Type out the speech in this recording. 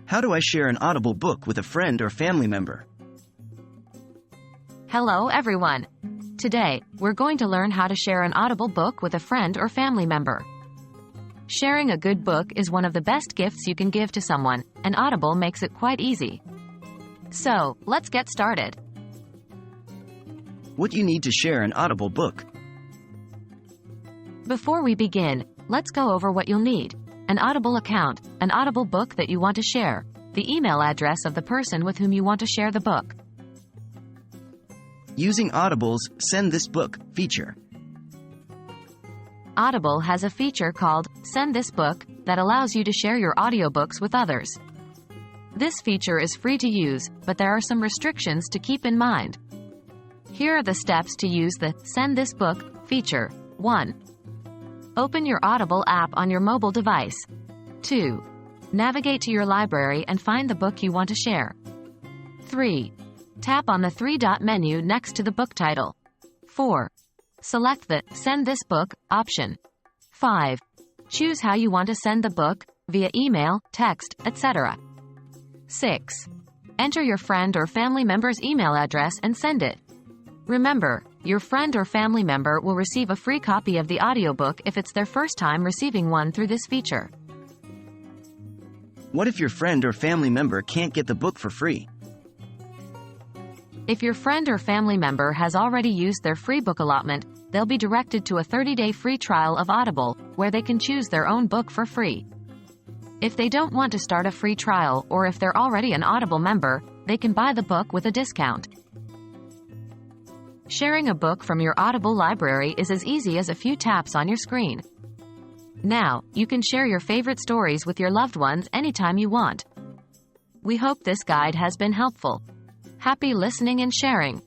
How do I share an Audible book with a friend or family member? Hello everyone! Today, we're going to learn how to share an Audible book with a friend or family member. Sharing a good book is one of the best gifts you can give to someone, and Audible makes it quite easy. So, let's get started. What you need to share an Audible book? Before we begin, let's go over what you'll need. An Audible account, an Audible book that you want to share, the email address of the person with whom you want to share the book. Using Audible's Send This Book feature. Audible has a feature called Send This Book that allows you to share your audiobooks with others. This feature is free to use, but there are some restrictions to keep in mind. Here are the steps to use the Send This Book feature. 1. Open your Audible app on your mobile device. 2. Navigate to your library and find the book you want to share. 3. Tap on the three-dot menu next to the book title. 4. Select the Send This Book option. 5. Choose how you want to send the book, via email, text, etc. 6. Enter your friend or family member's email address and send it. Remember, your friend or family member will receive a free copy of the audiobook if it's their first time receiving one through this feature. What if your friend or family member can't get the book for free? If your friend or family member has already used their free book allotment, they'll be directed to a 30-day free trial of Audible, where they can choose their own book for free. If they don't want to start a free trial, or if they're already an Audible member, they can buy the book with a discount. Sharing a book from your Audible library is as easy as a few taps on your screen. Now, you can share your favorite stories with your loved ones anytime you want. We hope this guide has been helpful. Happy listening and sharing!